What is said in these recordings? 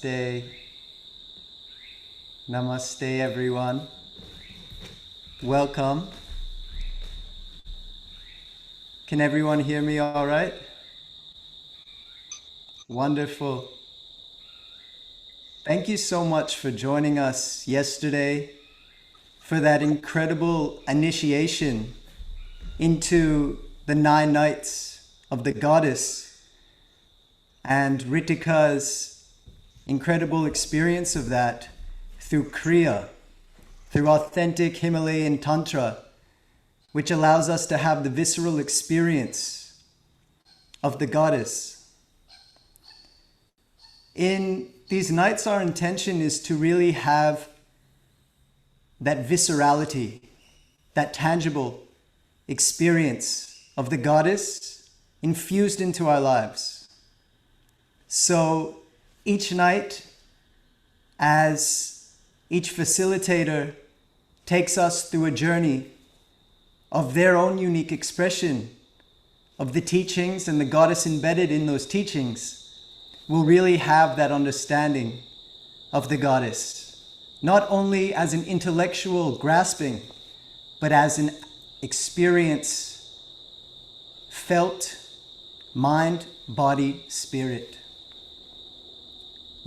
Namaste. Namaste, everyone. Welcome. Can everyone hear me all right? Wonderful. Thank you so much for joining us yesterday for that incredible initiation into the 9 nights of the goddess and Ritika's incredible experience of that through Kriya, through authentic Himalayan Tantra, which allows us to have the visceral experience of the goddess. In these nights, our intention is to really have that viscerality, that tangible experience of the goddess infused into our lives. So each night, as each facilitator takes us through a journey of their own unique expression of the teachings and the goddess embedded in those teachings, we'll really have that understanding of the goddess, not only as an intellectual grasping, but as an experience felt, mind, body, spirit.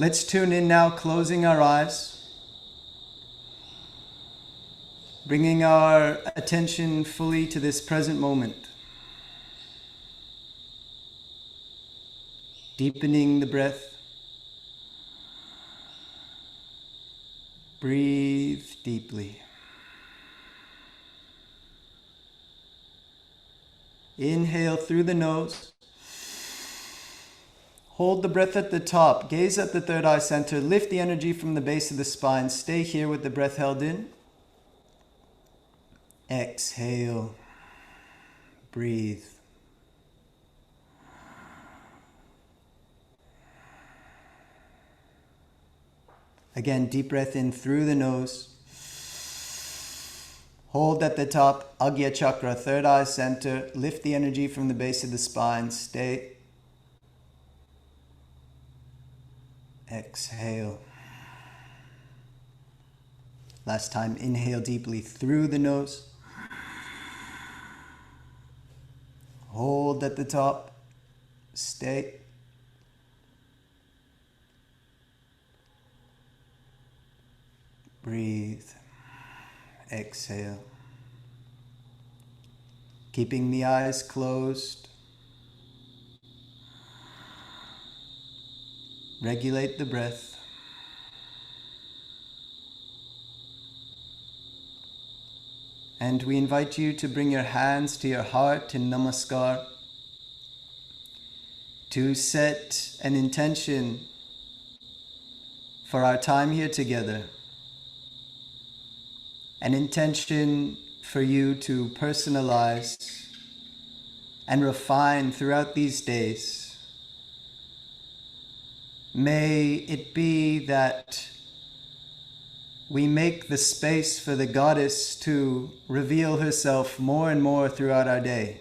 Let's tune in now, closing our eyes, bringing our attention fully to this present moment. Deepening the breath. Breathe deeply. Inhale through the nose. Hold the breath at the top. Gaze at the third eye center. Lift the energy from the base of the spine. Stay here with the breath held in. Exhale. Breathe. Again, deep breath in through the nose. Hold at the top, Agya Chakra, third eye center. Lift the energy from the base of the spine. Stay. Exhale. Last time, inhale deeply through the nose. Hold at the top. Stay. Breathe. Exhale. Keeping the eyes closed. Regulate the breath. And we invite you to bring your hands to your heart in Namaskar, to set an intention for our time here together. An intention for you to personalize and refine throughout these days. May it be that we make the space for the goddess to reveal herself more and more throughout our day.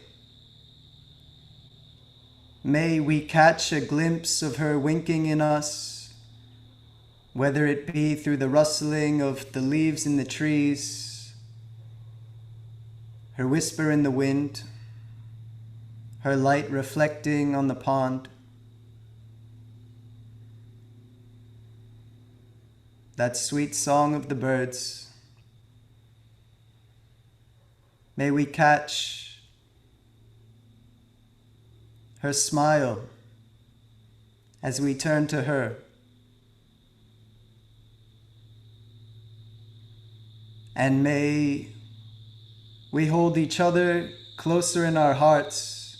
May we catch a glimpse of her winking in us, whether it be through the rustling of the leaves in the trees, her whisper in the wind, her light reflecting on the pond, that sweet song of the birds. May we catch her smile as we turn to her. And may we hold each other closer in our hearts,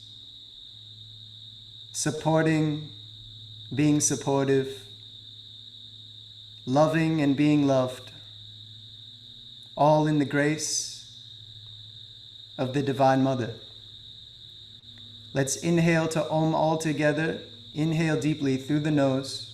supporting, being supportive, loving and being loved, all in the grace of the Divine Mother. Let's inhale to Om all together. Inhale deeply through the nose.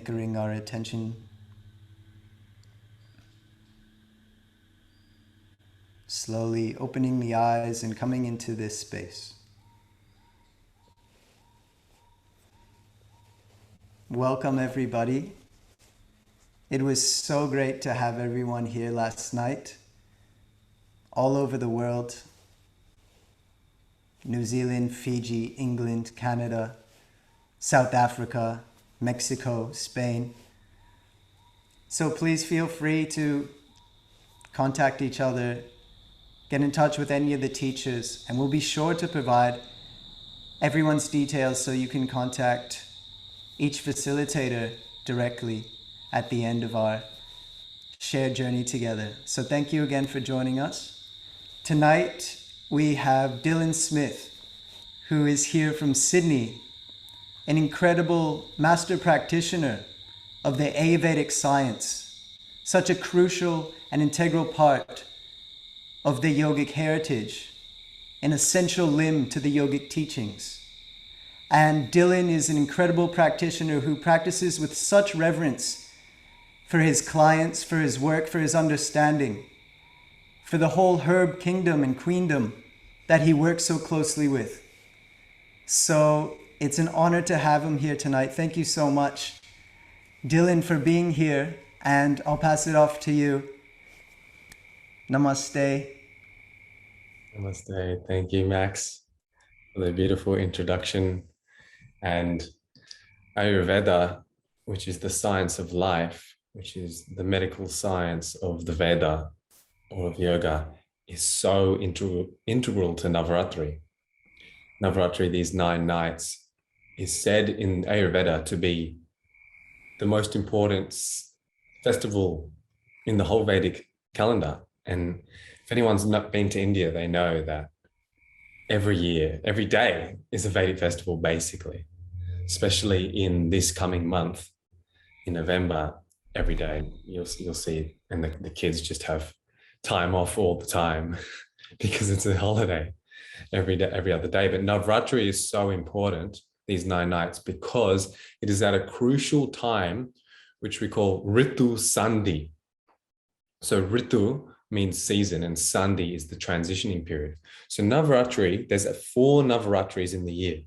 anchoring our attention. Slowly opening the eyes and coming into this space. Welcome everybody. It was so great to have everyone here last night, all over the world. New Zealand, Fiji, England, Canada, South Africa, Mexico, Spain. So please feel free to contact each other, get in touch with any of the teachers, and we'll be sure to provide everyone's details so you can contact each facilitator directly at the end of our shared journey together. So thank you again for joining us. Tonight we have Dylan Smith, who is here from Sydney, an incredible master practitioner of the Ayurvedic science, such a crucial and integral part of the yogic heritage, an essential limb to the yogic teachings. And Dylan is an incredible practitioner who practices with such reverence for his clients, for his work, for his understanding, for the whole herb kingdom and queendom that he works so closely with. So it's an honor to have him here tonight. Thank you so much, Dylan, for being here, and I'll pass it off to you. Namaste. Namaste. Thank you, Max, for the beautiful introduction. And Ayurveda, which is the science of life, which is the medical science of the Veda or of yoga, is so integral to Navratri. Navratri, these 9 nights, is said in Ayurveda to be the most important festival in the whole Vedic calendar. And if anyone's not been to India, they know that every year, every day is a Vedic festival, basically, especially in this coming month, in November. Every day you'll see, and the kids just have time off all the time because it's a holiday every day, every other day. But Navratri is so important, these 9 nights, because it is at a crucial time, which we call Ritu Sandhi. So Ritu means season, and Sandhi is the transitioning period. So Navratri, there's 4 Navaratris in the year,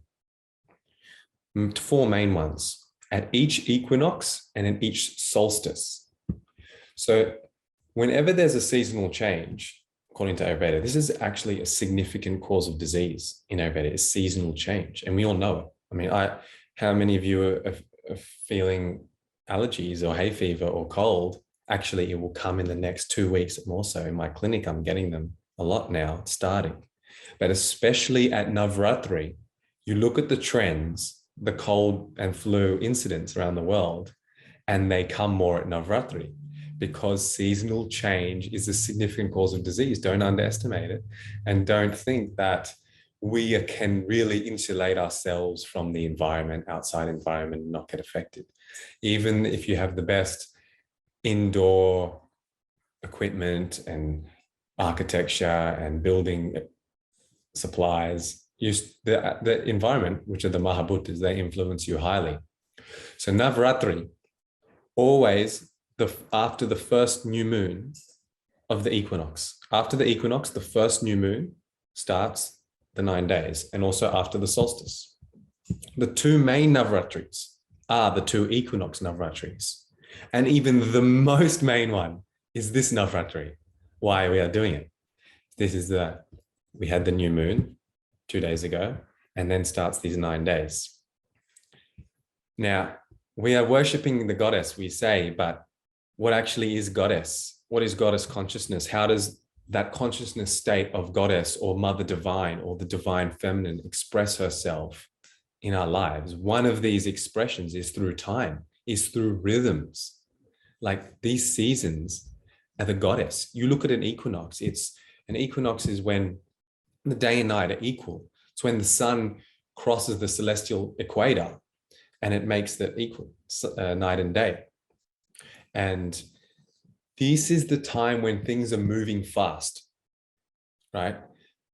4 main ones, at each equinox and at each solstice. So whenever there's a seasonal change, according to Ayurveda, this is actually a significant cause of disease in Ayurveda, is seasonal change. And we all know it. I mean, how many of you are feeling allergies or hay fever or cold? Actually, it will come in the next 2 weeks more so. In my clinic, I'm getting them a lot now, starting. But especially at Navratri, you look at the trends, the cold and flu incidents around the world, and they come more at Navratri because seasonal change is a significant cause of disease. Don't underestimate it, and don't think that we can really insulate ourselves from the environment, outside environment, and not get affected. Even if you have the best indoor equipment and architecture and building supplies, the environment, which are the Mahabhutas, they influence you highly. So Navratri, always after the first new moon of the equinox. After the equinox, the first new moon starts the 9 days, and also after the solstice. The 2 main Navratris are the 2 equinox Navratris. And even the most main one is this Navratri, why we are doing it. This is we had the new moon 2 days ago, and then starts these 9 days. Now, we are worshipping the goddess, we say, but what actually is goddess? What is goddess consciousness? How does that consciousness state of goddess or mother divine or the divine feminine express herself in our lives? One of these expressions is through time, is through rhythms. Like these seasons are the goddess. You look at an equinox, an equinox is when the day and night are equal. It's when the sun crosses the celestial equator and it makes the equal night and day. And this is the time when things are moving fast, right?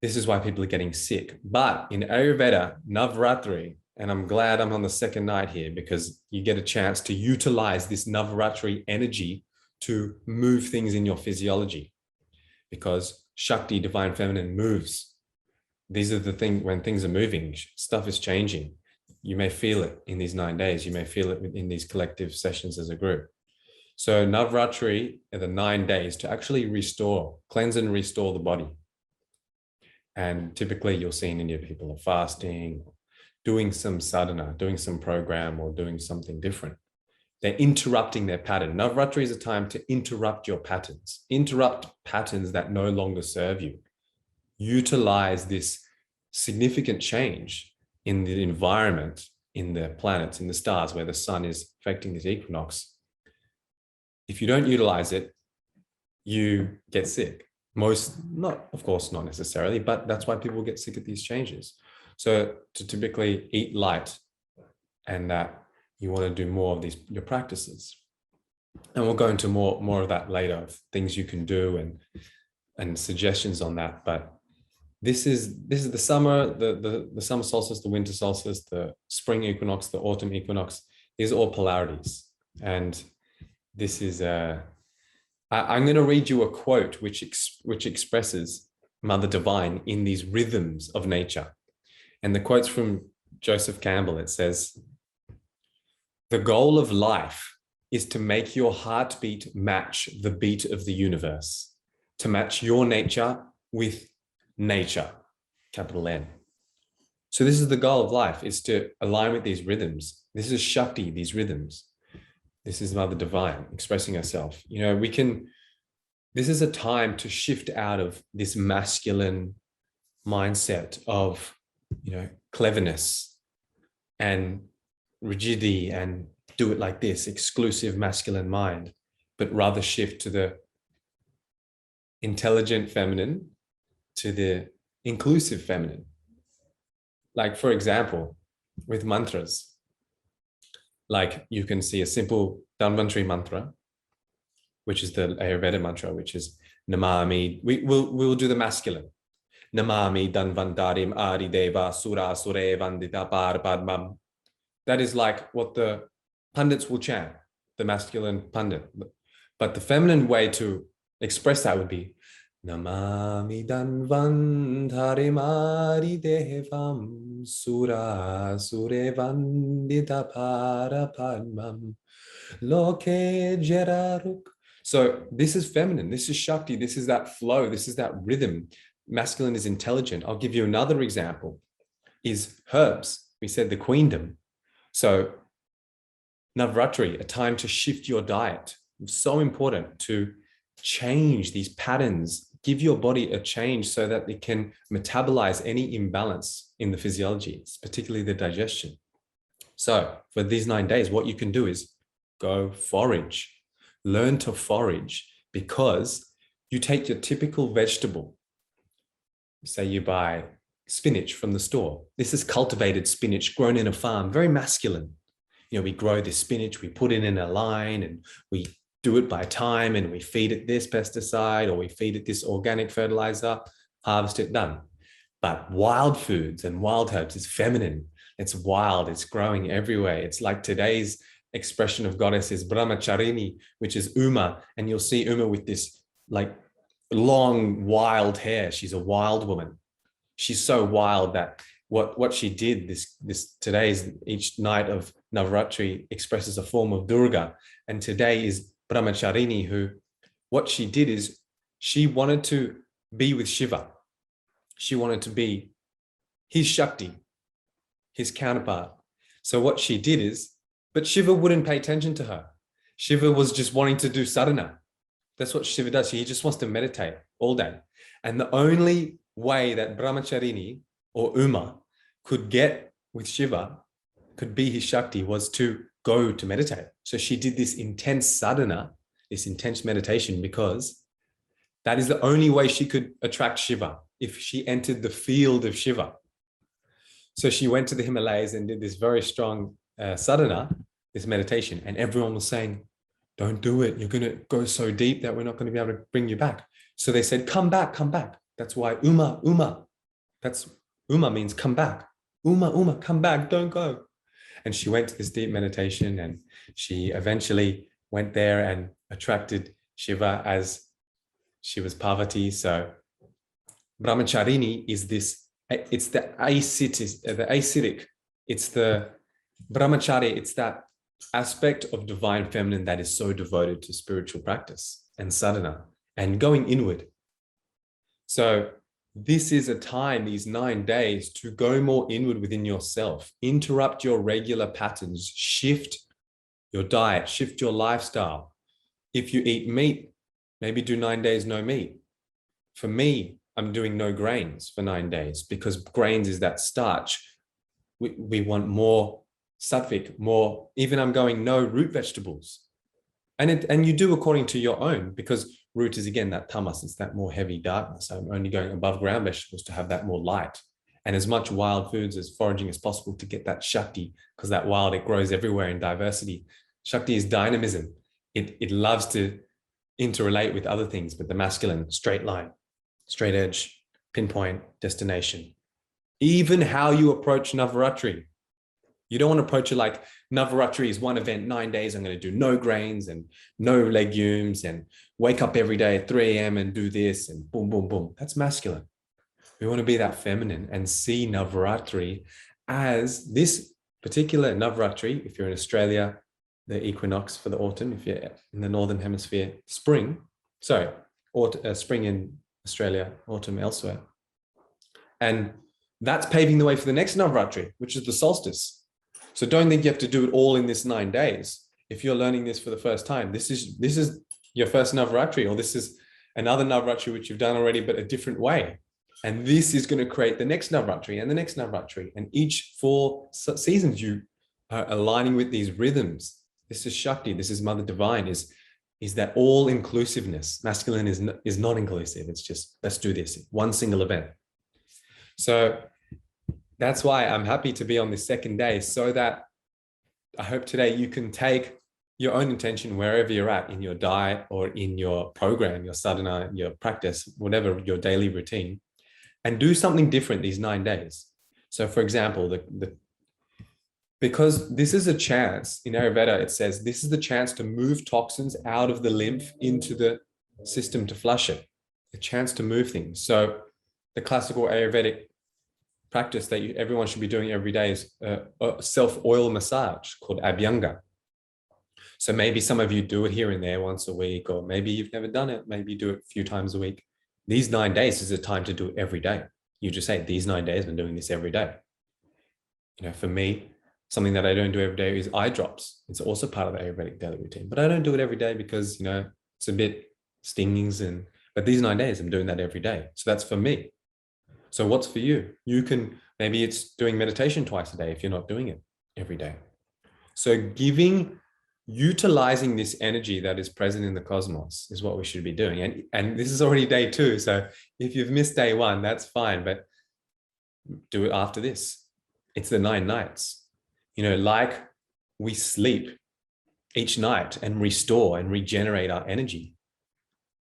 This is why people are getting sick. But in Ayurveda, Navratri And I'm glad I'm on the second night here, because you get a chance to utilize this Navratri energy to move things in your physiology, because Shakti, divine feminine, moves. These are the things, when things are moving, stuff is changing. You may feel it in these 9 days. You may feel it in these collective sessions as a group. So Navratri are the 9 days to actually restore, cleanse and restore the body. And typically you'll see in India, people are fasting, doing some sadhana, doing some program, or doing something different. They're interrupting their pattern. Navratri is a time to interrupt your patterns, interrupt patterns that no longer serve you. Utilize this significant change in the environment, in the planets, in the stars, where the sun is affecting this equinox. If you don't utilize it, you get sick. Not, of course, not necessarily, but that's why people get sick at these changes. So to typically eat light, and that you want to do more of your practices. And we'll go into more of that later, of things you can do and suggestions on that. But this is the summer, the summer solstice, the winter solstice, the spring equinox, the autumn equinox. These are all polarities. And this is I'm going to read you a quote which expresses Mother Divine in these rhythms of nature. And the quote's from Joseph Campbell. It says, "The goal of life is to make your heartbeat match the beat of the universe, to match your nature with nature, capital N." So this is the goal of life, is to align with these rhythms. This is Shakti, these rhythms. This is Mother Divine expressing herself. You know, this is a time to shift out of this masculine mindset of, cleverness and rigidity and do it like this, exclusive masculine mind, but rather shift to the intelligent feminine, to the inclusive feminine. Like, for example, with mantras, like you can see a simple Dhanvantari mantra, which is the Ayurvedic mantra, which is Namami. We'll do the masculine. Namami Dhanvantarim Adi Deva Sura Sure Vandita Par Padmam. That is like what the pundits will chant, the masculine pundit. But the feminine way to express that would be Namami Dhanvantarim Adi Devam Sura Sure Vandita Para Padmam Loke Jeraruk. So this is feminine, this is Shakti, this is that flow, this is that rhythm. Masculine is intelligent. I'll give you another example, is herbs. We said the queendom. So Navratri, a time to shift your diet. It's so important to change these patterns, give your body a change so that it can metabolize any imbalance in the physiology, particularly the digestion. So for these 9 days, what you can do is go forage, learn to forage, because you take your typical vegetable. Say you buy spinach from the store. This is cultivated spinach grown in a farm, very masculine. We grow this spinach, we put it in a line, and we do it by time, and we feed it this pesticide, or we feed it this organic fertilizer, harvest it, done. But wild foods and wild herbs is feminine. It's wild, it's growing everywhere. It's like today's expression of goddess is Brahmacharini, which is Uma. And you'll see Uma with this like long wild hair. She's a wild woman. She's so wild that what she did this today's, each night of Navratri expresses a form of Durga, and today is Brahmacharini, who what she did is she wanted to be with Shiva. She wanted to be his Shakti, his counterpart. So what she did is, but Shiva wouldn't pay attention to her. Shiva was just wanting to do sadhana. That's what Shiva does. He just wants to meditate all day. And the only way that Brahmacharini or Uma could get with Shiva, could be his Shakti, was to go to meditate. So she did this intense sadhana, this intense meditation, because that is the only way she could attract Shiva, if she entered the field of Shiva. So she went to the Himalayas and did this very strong sadhana, this meditation, and everyone was saying, don't do it. You're going to go so deep that we're not going to be able to bring you back. So they said, come back, come back. That's why Uma. That's Uma means come back. Uma, come back, don't go. And she went to this deep meditation, and she eventually went there and attracted Shiva as she was Parvati. So Brahmacharini is this, it's the ascetic, it's the Brahmachari, it's that aspect of divine feminine that is so devoted to spiritual practice and sadhana and going inward. So this is a time, these 9 days, to go more inward within yourself, interrupt your regular patterns, shift your diet, shift your lifestyle. If you eat meat, maybe do 9 days no meat. For me, I'm doing no grains for 9 days, because grains is that starch. We want more sattvic, more, even I'm going no root vegetables. And you do according to your own, because root is again that tamas, it's that more heavy darkness. I'm only going above ground vegetables to have that more light, and as much wild foods as foraging as possible to get that shakti, because that wild, it grows everywhere in diversity. Shakti is dynamism. It loves to interrelate with other things, but the masculine, straight line, straight edge, pinpoint, destination. Even how you approach Navratri. You don't want to approach it like Navratri is one event, 9 days, I'm going to do no grains and no legumes and wake up every day at 3 a.m. and do this and boom, boom, boom. That's masculine. We want to be that feminine and see Navratri as this particular Navratri. If you're in Australia, the equinox for the autumn. If you're in the Northern Hemisphere, spring. Spring in Australia, autumn elsewhere. And that's paving the way for the next Navratri, which is the solstice. So don't think you have to do it all in this 9 days. If you're learning this for the first time, this is your first Navratri, or this is another Navratri which you've done already, but a different way. And this is going to create the next Navratri and the next Navratri. And each 4 seasons, you are aligning with these rhythms. This is Shakti. This is Mother Divine. Is that all inclusiveness? Masculine is not inclusive. It's just, let's do this, one single event. So that's why I'm happy to be on this second day, so that I hope today you can take your own intention wherever you're at in your diet or in your program, your sadhana, your practice, whatever your daily routine, and do something different these 9 days. So for example, because this is a chance, in Ayurveda, it says this is the chance to move toxins out of the lymph into the system to flush it, a chance to move things. So the classical Ayurvedic practice that everyone should be doing every day is a self-oil massage called Abhyanga. So maybe some of you do it here and there once a week, or maybe you've never done it. Maybe you do it a few times a week. These 9 days is a time to do it every day. You just say, these 9 days, I'm doing this every day. You know, for me, something that I don't do every day is eye drops. It's also part of the Ayurvedic daily routine, but I don't do it every day because, you know, it's a bit stings, but these 9 days, I'm doing that every day. So that's for me. So what's for you? You can, maybe it's doing meditation twice a day if you're not doing it every day. So utilizing this energy that is present in the cosmos is what we should be doing. And this is already day 2. So if you've missed day 1, that's fine, but do it after this. It's the 9 nights. You know, like we sleep each night and restore and regenerate our energy.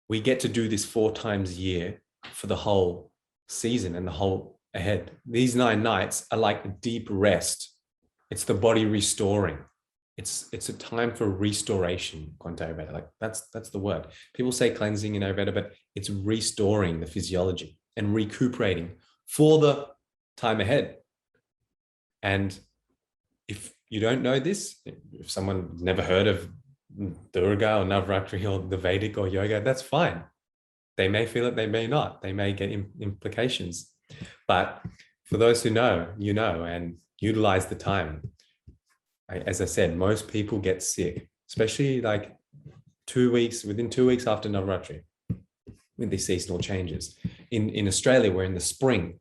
We get to do this 4 times a year for the whole season and the whole ahead. These 9 nights are like a deep rest. It's the body restoring. It's a time for restoration, Ayurveda. Like that's the word. People say cleansing in Ayurveda, but it's restoring the physiology and recuperating for the time ahead. And if you don't know this, if someone never heard of Durga or Navratri or the Vedic or yoga, that's fine. They may feel it, they may not. They may get implications. But for those who know, you know, and utilize the time. As I said, most people get sick, especially like 2 weeks, within 2 weeks after Navratri, with these seasonal changes. In Australia, we're in the spring.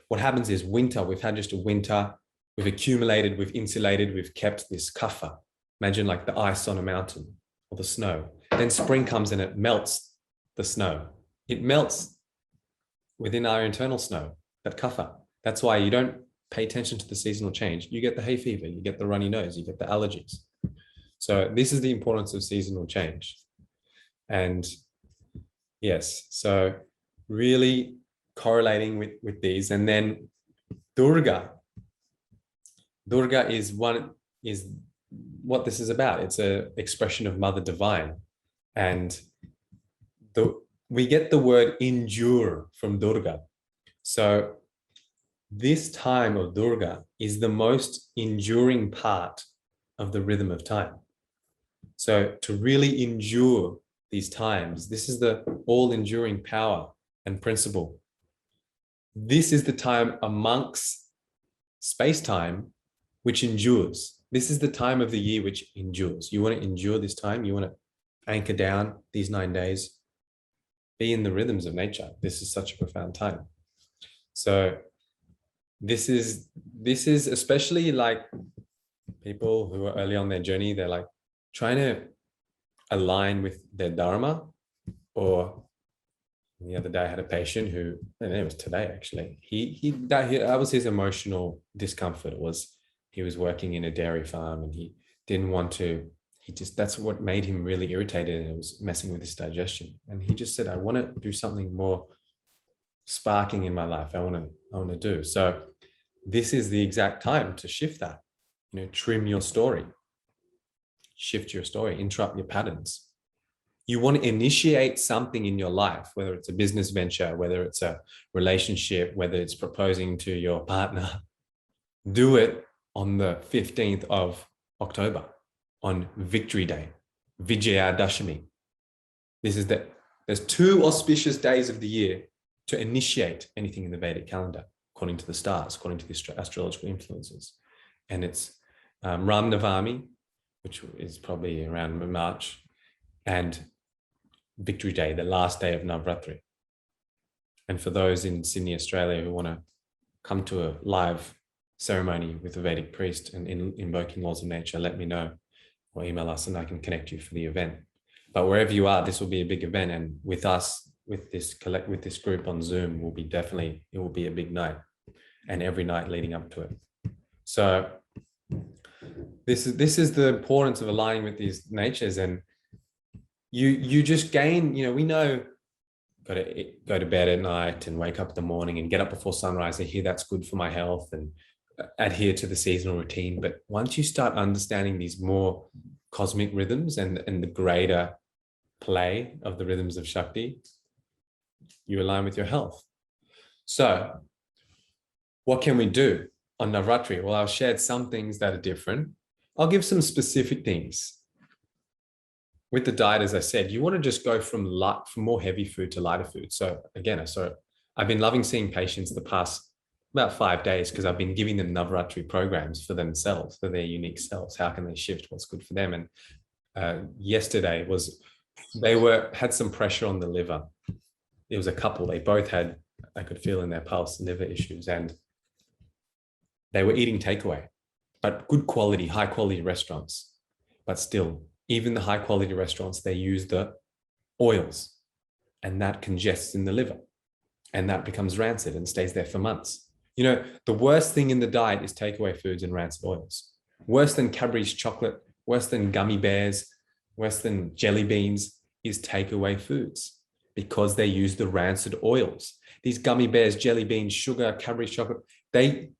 What happens is winter, we've had just a winter, we've accumulated, we've insulated, we've kept this kapha. Imagine like the ice on a mountain or the snow. Then spring comes and it melts the snow. It melts within our internal snow, that kapha. That's why you don't pay attention to the seasonal change. You get the hay fever, you get the runny nose, you get the allergies. So this is the importance of seasonal change. And yes, so really correlating with these. And then Durga, Durga is what this is about. It's an expression of Mother Divine. And we get the word endure from Durga. So this time of Durga is the most enduring part of the rhythm of time. So to really endure these times, this is the all-enduring power and principle. This is the time amongst space-time which endures. This is the time of the year which endures. You want to endure this time. You want to anchor down these 9 days. Be in the rhythms of nature. This is such a profound time. So this is especially like people who are early on their journey, they're like trying to align with their dharma. Or the other day I had a patient who, and it was today actually, that was his emotional discomfort. He was working in a dairy farm and he didn't want to, that's what made him really irritated, and it was messing with his digestion. And he just said, I want to do something more sparking in my life. I want to do. So this is the exact time to shift that, trim your story, shift your story, interrupt your patterns. You want to initiate something in your life, whether it's a business venture, whether it's a relationship, whether it's proposing to your partner, do it on the 15th of October, on Victory Day, Vijayadashami. There's 2 auspicious days of the year to initiate anything in the Vedic calendar, according to the stars, according to the astrological influences. And it's Ram Navami, which is probably around March, and Victory Day, the last day of Navratri. And for those in Sydney, Australia, who want to come to a live ceremony with a Vedic priest and invoking laws of nature, let me know or email us and I can connect you for the event. But wherever you are, this will be a big event. And with us, with this group on Zoom, it will be a big night, and every night leading up to it. So this is the importance of aligning with these natures. And you just gain, we know, go to bed at night and wake up in the morning and get up before sunrise. I hear that's good for my health and adhere to the seasonal routine. But once you start understanding these more cosmic rhythms and the greater play of the rhythms of Shakti, you align with your health. So what can we do on Navratri? Well, I've shared some things that are different. I'll give some specific things. With the diet, as I said, you want to just go from more heavy food to lighter food. So again, I've been loving seeing patients the past about 5 days because I've been giving them Navratri programs for themselves, for their unique selves. How can they shift what's good for them? And yesterday had some pressure on the liver. It was a couple. They both had, I could feel in their pulse, liver issues, and they were eating takeaway, but good quality, high quality restaurants. But still, even the high quality restaurants, they use the oils, and that congests in the liver, and that becomes rancid and stays there for months. The worst thing in the diet is takeaway foods and rancid oils. Worse than Cadbury's chocolate, worse than gummy bears, worse than jelly beans is takeaway foods, because they use the rancid oils. These gummy bears, jelly beans, sugar, Cadbury's chocolate, they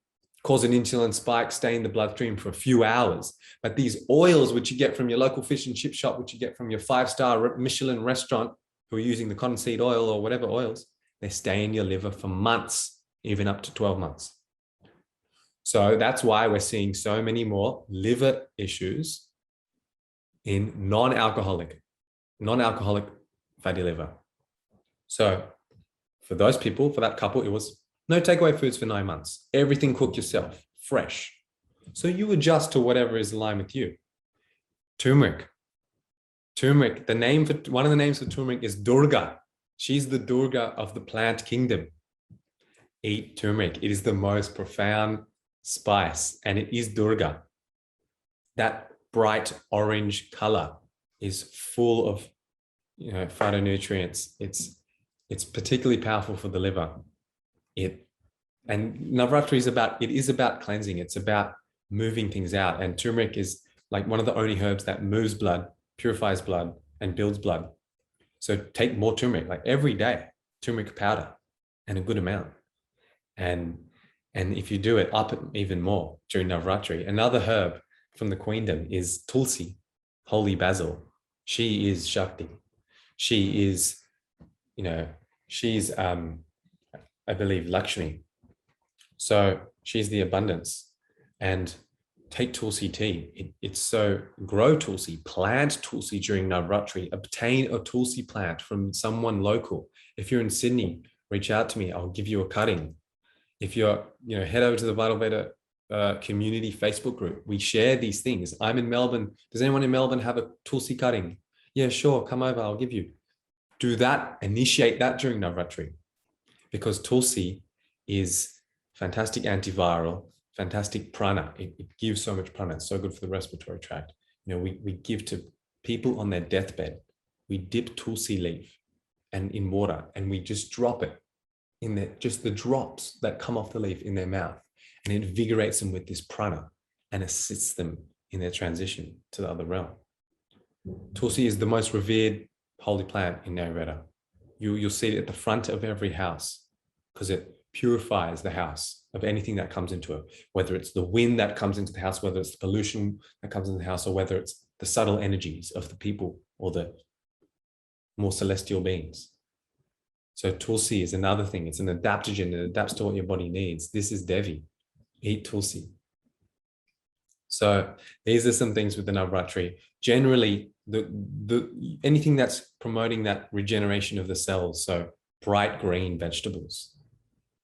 cause an insulin spike, stay in the bloodstream for a few hours. But these oils, which you get from your local fish and chip shop, which you get from your 5-star Michelin restaurant, who are using the cottonseed oil or whatever oils, they stay in your liver for months, even up to 12 months. So that's why we're seeing so many more liver issues in non-alcoholic fatty liver. So for those people, for that couple, it was no takeaway foods for 9 months. Everything cooked yourself, fresh. So you adjust to whatever is aligned with you. Turmeric. Turmeric, one of the names for turmeric is Durga. She's the Durga of the plant kingdom. Eat turmeric. It is the most profound spice, and it is Durga. That bright orange color is full of, phytonutrients. It's particularly powerful for the liver. And Navratri is about cleansing. It's about moving things out. And turmeric is like one of the only herbs that moves blood, purifies blood, and builds blood. So take more turmeric, like every day, turmeric powder, and a good amount. And And if you do it, up it even more during Navratri. Another herb from the Queendom is Tulsi, holy basil. She is Shakti. She is, she's, I believe, Lakshmi. So she's the abundance. And take Tulsi tea. Grow Tulsi, plant Tulsi during Navratri, obtain a Tulsi plant from someone local. If you're in Sydney, reach out to me. I'll give you a cutting. If you're, head over to the Vital Veda community Facebook group. We share these things. I'm in Melbourne. Does anyone in Melbourne have a Tulsi cutting? Yeah, sure. Come over. I'll give you. Do that. Initiate that during Navratri, because Tulsi is fantastic antiviral, fantastic prana. It gives so much prana. It's so good for the respiratory tract. We give to people on their deathbed. We dip Tulsi leaf and in water, and we just drop it in there, just the drops that come off the leaf in their mouth, and it invigorates them with this prana and assists them in their transition to the other realm. Tulsi is the most revered holy plant in Ayurveda. You'll see it at the front of every house because it purifies the house of anything that comes into it, whether it's the wind that comes into the house, whether it's the pollution that comes into the house, or whether it's the subtle energies of the people or the more celestial beings. So Tulsi is another thing. It's an adaptogen. It adapts to what your body needs. This is Devi. Eat Tulsi. So these are some things with the Navratri. Generally, anything that's promoting that regeneration of the cells. So bright green vegetables.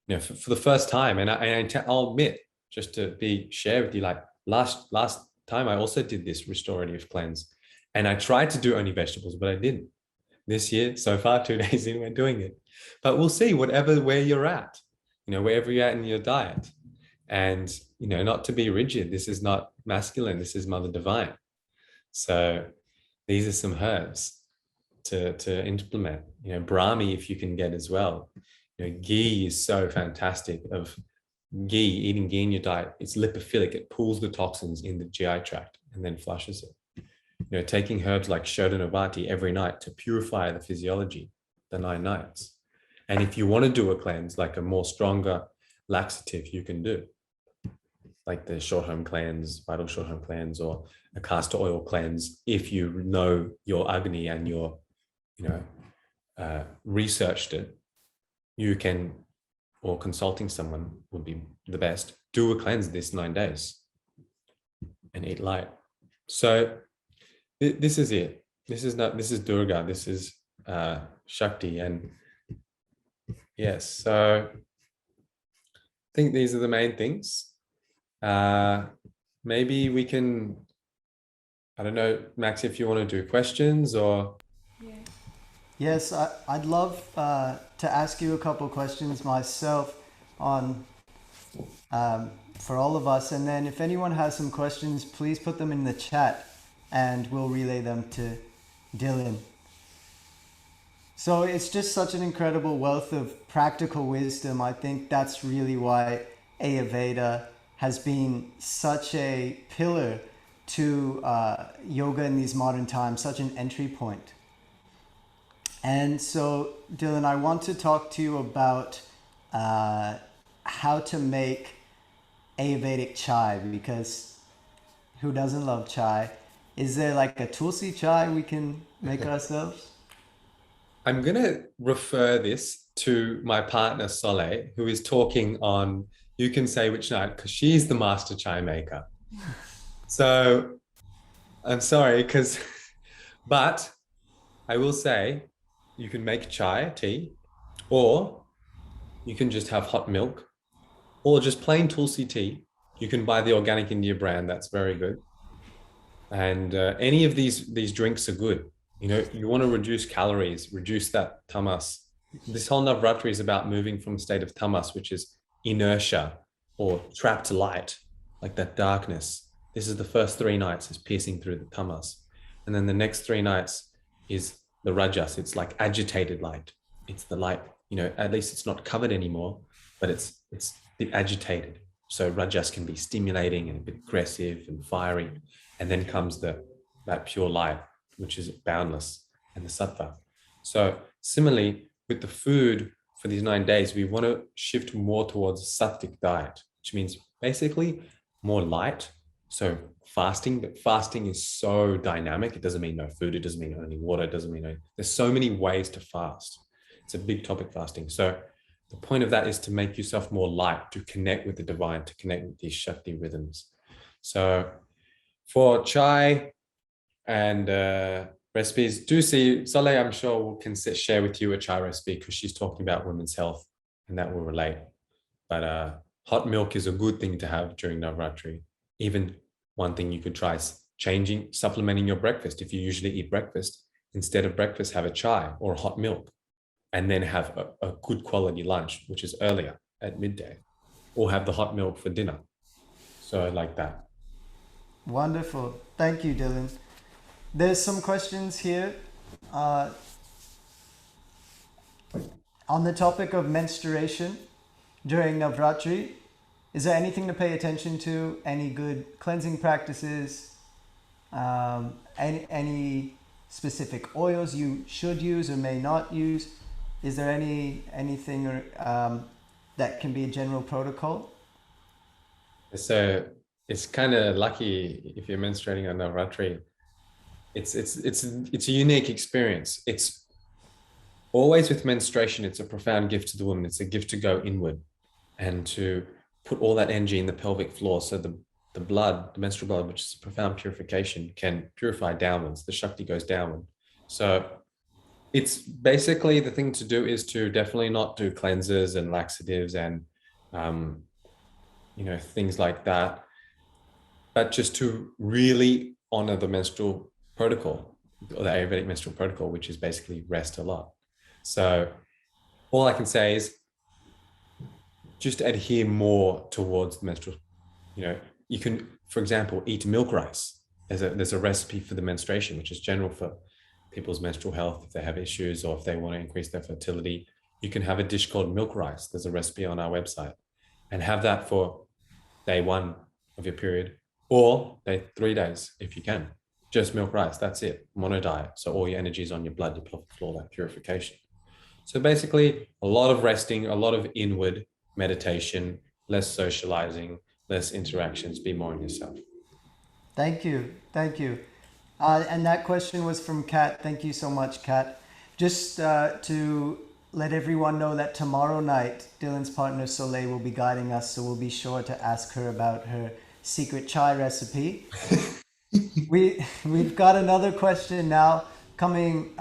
For the first time, and I'll admit, just to share with you, like last time I also did this restorative cleanse, and I tried to do only vegetables, but I didn't. This year, so far, 2 days in, we're doing it. But we'll see, where you're at, wherever you're at in your diet. And, not to be rigid. This is not masculine. This is Mother Divine. So these are some herbs to implement. Brahmi, if you can get as well. Ghee is so fantastic. Eating ghee in your diet, it's lipophilic. It pulls the toxins in the GI tract and then flushes it. Taking herbs like Shodhanavati every night to purify the physiology, the 9 nights. And if you want to do a cleanse, like a more stronger laxative, you can do, like the short home cleanse, vital short home cleanse, or a castor oil cleanse. If you know your Agni and you're, researched it, you can, or consulting someone would be the best, do a cleanse this 9 days and eat light. So this is it. This is Durga. This is Shakti. And yes, so I think these are the main things. Maybe we can, I don't know, Max, if you want to do questions or... Yes, I'd love to ask you a couple questions myself on for all of us. And then if anyone has some questions, please put them in the chat and we'll relay them to Dylan. So it's just such an incredible wealth of practical wisdom. I think that's really why Ayurveda has been such a pillar to yoga in these modern times, such an entry point. And so, Dylan, I want to talk to you about how to make Ayurvedic chai, because who doesn't love chai? Is there like a Tulsi chai we can make ourselves? I'm going to refer this to my partner, Soleil, who is talking on, you can say which night, because she's the master chai maker. So I'm sorry, but I will say you can make chai, tea, or you can just have hot milk, or just plain Tulsi tea. You can buy the Organic India brand. That's very good. And any of these drinks are good. You want to reduce calories, reduce that tamas. This whole Navratri is about moving from a state of tamas, which is inertia or trapped light, like that darkness. This is the first 3 nights is piercing through the tamas. And then the next 3 nights is the rajas. It's like agitated light. It's the light, at least it's not covered anymore, but it's a bit agitated. So rajas can be stimulating and a bit aggressive and fiery. And then comes that pure light, which is boundless, and the sattva. So similarly with the food for these 9 days, we want to shift more towards a sattvic diet, which means basically more light. So fasting, but fasting is so dynamic. It doesn't mean no food. It doesn't mean only water. It doesn't mean there's so many ways to fast. It's a big topic, fasting. So the point of that is to make yourself more light, to connect with the divine, to connect with these Shakti rhythms. So for chai and recipes, do see Saleh, I'm sure can share with you a chai recipe because she's talking about women's health and that will relate. But hot milk is a good thing to have during Navratri. Even one thing you could try is supplementing your breakfast. If you usually eat breakfast, instead of breakfast, have a chai or hot milk, and then have a good quality lunch, which is earlier at midday, or have the hot milk for dinner. So like that. Wonderful. Thank you, Dylan. There's some questions here on the topic of menstruation during Navratri. Is there anything to pay attention to? Any good cleansing practices? Any specific oils you should use or may not use? Is there anything that can be a general protocol? So it's kind of lucky if you're menstruating on Navratri. It's a unique experience. It's always with menstruation. It's a profound gift to the woman. It's a gift to go inward and to put all that energy in the pelvic floor. So the blood, the menstrual blood, which is a profound purification, can purify downwards. The Shakti goes downward. So it's basically the thing to do is to definitely not do cleansers and laxatives and, things like that, but just to really honor the menstrual protocol, or the Ayurvedic menstrual protocol, which is basically rest a lot. So all I can say is just adhere more towards the menstrual. You can, for example, eat milk rice. There's a recipe for the menstruation, which is general for people's menstrual health. If they have issues or if they want to increase their fertility, you can have a dish called milk rice. There's a recipe on our website, and have that for day 1 of your period, or day 3 days if you can. Just milk rice, that's it, mono diet. So all your energy is on your blood, your pelvic floor, that purification. So basically a lot of resting, a lot of inward meditation, less socializing, less interactions, be more in yourself. Thank you. And that question was from Kat. Thank you so much, Kat. Just to let everyone know that tomorrow night, Dylan's partner Soleil will be guiding us, so we'll be sure to ask her about her secret chai recipe. We've got another question now coming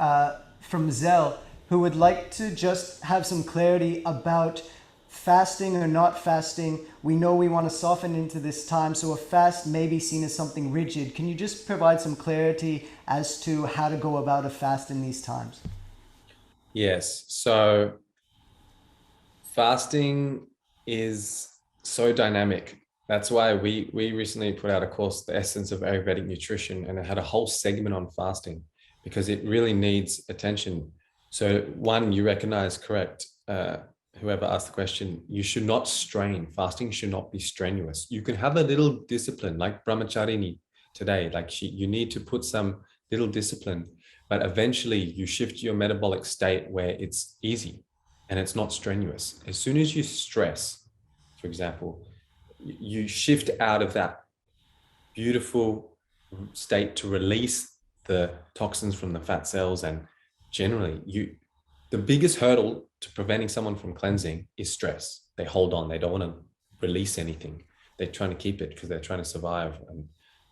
from Zell, who would like to just have some clarity about fasting or not fasting. We know we want to soften into this time, so a fast may be seen as something rigid. Can you just provide some clarity as to how to go about a fast in these times? Yes. So fasting is so dynamic. That's why we recently put out a course, The Essence of Ayurvedic Nutrition, and it had a whole segment on fasting because it really needs attention. So one, you recognize correct, whoever asked the question, you should not strain. Fasting should not be strenuous. You can have a little discipline like Brahmacharini today, you need to put some little discipline, but eventually you shift your metabolic state where it's easy and it's not strenuous. As soon as you stress, for example, you shift out of that beautiful state to release the toxins from the fat cells. And generally the biggest hurdle to preventing someone from cleansing is stress. They hold on, they don't want to release anything. They're trying to keep it because they're trying to survive, and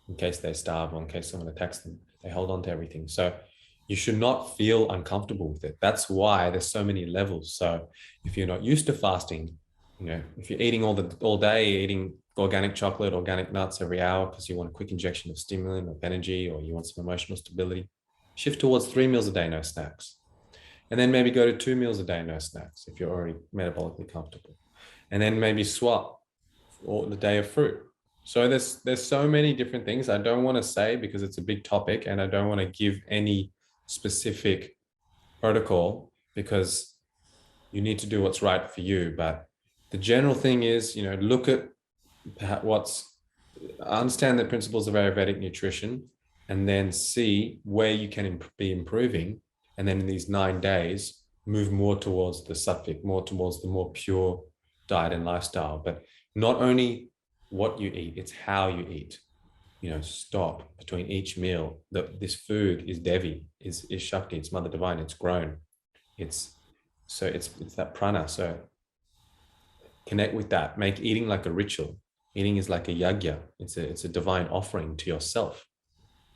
in case they starve or in case someone attacks them, they hold on to everything. So you should not feel uncomfortable with it. That's why there's so many levels. So if you're not used to fasting, if you're eating all day, eating organic chocolate, organic nuts every hour because you want a quick injection of stimulant, of energy, or you want some emotional stability, shift towards 3 meals a day, no snacks. And then maybe go to 2 meals a day, no snacks, if you're already metabolically comfortable. And then maybe swap or the day of fruit. So there's so many different things I don't want to say because it's a big topic, and I don't want to give any specific protocol because you need to do what's right for you. But the general thing is, look at understand the principles of Ayurvedic nutrition, and then see where you can be improving. And then in these 9 days, move more towards the sattvic, more towards the more pure diet and lifestyle. But not only what you eat, it's how you eat. Stop between each meal. This food is Devi, is Shakti, it's Mother Divine, it's grown. It's that prana. So connect with that. Make eating like a ritual. Eating is like a yagya. It's a divine offering to yourself.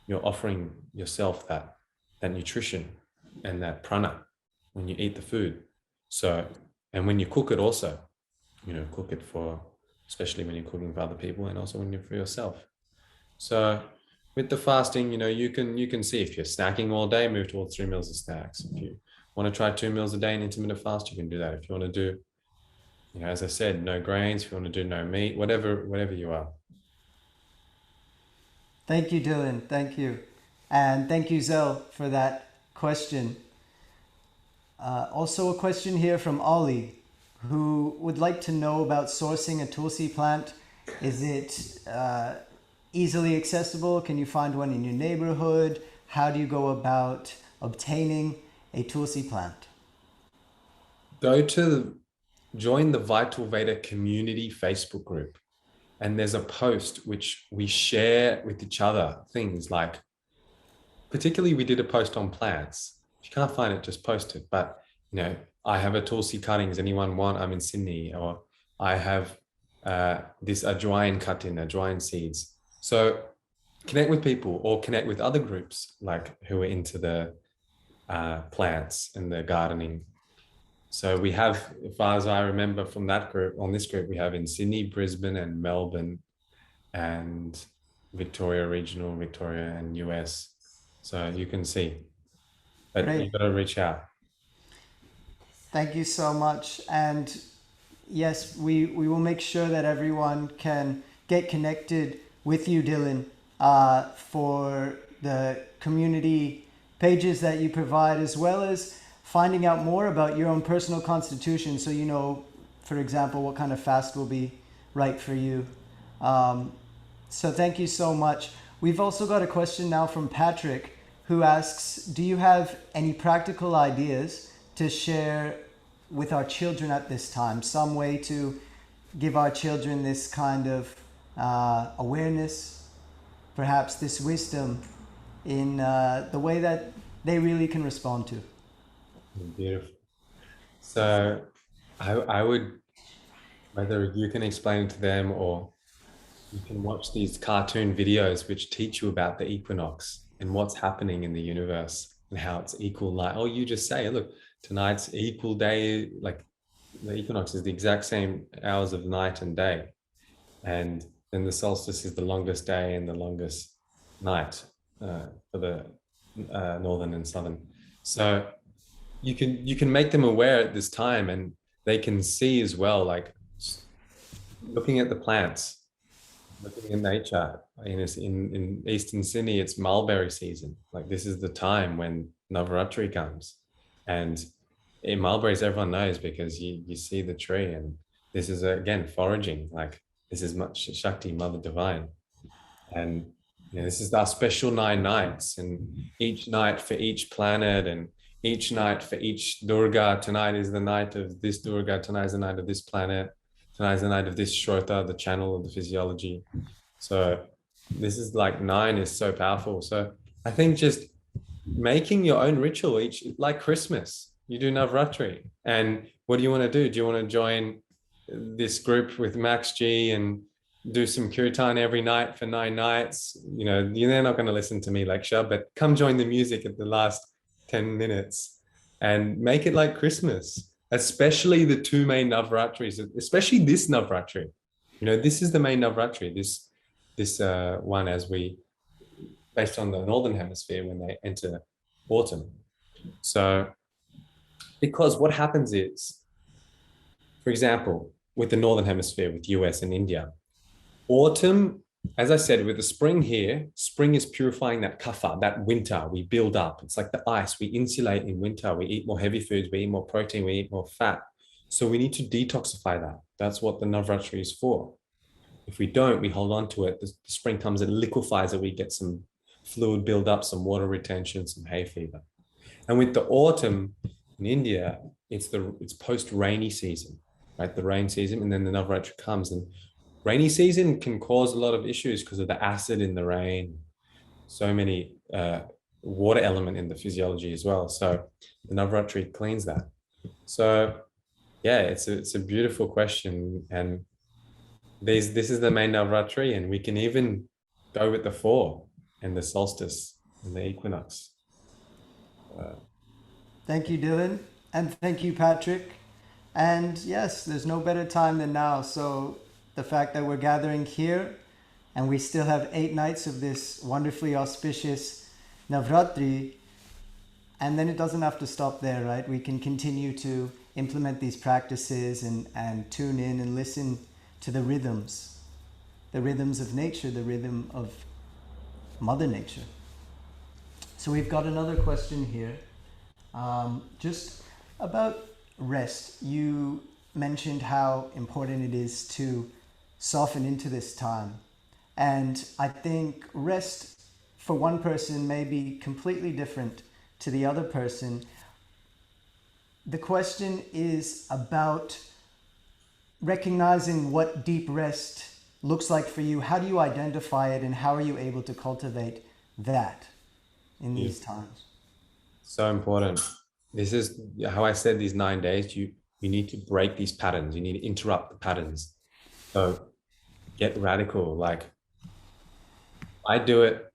You're offering yourself that nutrition and that prana when you eat the food. So, and when you cook it also, cook it for, especially when you're cooking for other people, and also when you're for yourself. So with the fasting, you can see if you're snacking all day, move towards 3 meals of snacks. If you want to try 2 meals a day in intermittent fast, you can do that. If you want to do, as I said, no grains, if you want to do no meat, whatever you are. Thank you, Dylan. Thank you. And thank you, Zel, for that question. Also a question here from Ollie, who would like to know about sourcing a Tulsi plant. Is it easily accessible? Can you find one in your neighborhood? How do you go about obtaining a Tulsi plant? Join the Vital Veda community Facebook group. And there's a post which we share with each other, things like, particularly we did a post on plants. If you can't find it, just post it. But, I have a Tulsi cuttings. Anyone want? I'm in Sydney. Or I have this ajwain seeds. So connect with people, or connect with other groups like who are into the plants and the gardening. So we have, as far as I remember from that group, on this group, we have in Sydney, Brisbane and Melbourne and Victoria and US. So you can see, but you've got to reach out. Thank you so much. And yes, we will make sure that everyone can get connected with you, Dylan, for the community pages that you provide, as well as finding out more about your own personal constitution, so for example, what kind of fast will be right for you. So thank you so much. We've also got a question now from Patrick, who asks, do you have any practical ideas to share with our children at this time? Some way to give our children this kind of awareness, perhaps this wisdom in the way that they really can respond to. Beautiful. So I would, whether you can explain it to them or you can watch these cartoon videos which teach you about the equinox and what's happening in the universe and how it's equal light. Or you just say, look, tonight's equal day, like the equinox is the exact same hours of night and day. And then the solstice is the longest day and the longest night for the northern and southern. So you can make them aware at this time, and they can see as well, like looking at the plants, looking at nature. In Eastern Sydney, it's mulberry season. Like this is the time when Navratri comes, and in mulberries, everyone knows because you see the tree, and this is again foraging. Like this is much Shakti, Mother Divine, and this is our special 9 nights, and each night for each planet, and each night for each Durga. Tonight is the night of this Durga. Tonight is the night of this planet. Tonight is the night of this Shrota, the channel of the physiology. So this is like 9 is so powerful. So I think just making your own ritual each, like Christmas, you do Navratri. And what do you want to do? Do you want to join this group with Max G and do some kirtan every night for 9 nights? They're not going to listen to me lecture, but come join the music at the last 10 minutes and make it like Christmas, especially the 2 main Navratris, especially this Navratri. This is the main Navratri, this one, as we, based on the Northern Hemisphere when they enter autumn. So, because what happens is, for example, with the Northern Hemisphere, with US and India, autumn, as I said, with the spring here, spring is purifying that kapha, that winter we build up. It's like the ice. We insulate in winter. We eat more heavy foods. We eat more protein. We eat more fat. So we need to detoxify that. That's what the Navratri is for. If we don't, we hold on to it. The spring comes and liquefies it. We get some fluid build up, some water retention, some hay fever. And with the autumn, In India, it's post rainy season, right? The rain season, and then the Navratri comes, and rainy season can cause a lot of issues because of the acid in the rain, so many water element in the physiology as well. So the Navratri cleans that. So yeah, it's a beautiful question, and this is the main Navratri, and we can even go with the 4 and the solstice and the equinox. Thank you, Dylan. And thank you, Patrick. And yes, there's no better time than now. So the fact that we're gathering here and we still have 8 nights of this wonderfully auspicious Navratri, and then it doesn't have to stop there, right? We can continue to implement these practices and tune in and listen to the rhythms of nature, the rhythm of Mother Nature. So we've got another question here. Just about rest. You mentioned how important it is to soften into this time. And I think rest for one person may be completely different to the other person. The question is about recognizing what deep rest looks like for you. How do you identify it, and how are you able to cultivate that in these times? So important. This is how I said these 9 days. You need to break these patterns. You need to interrupt the patterns. So get radical. Like I do it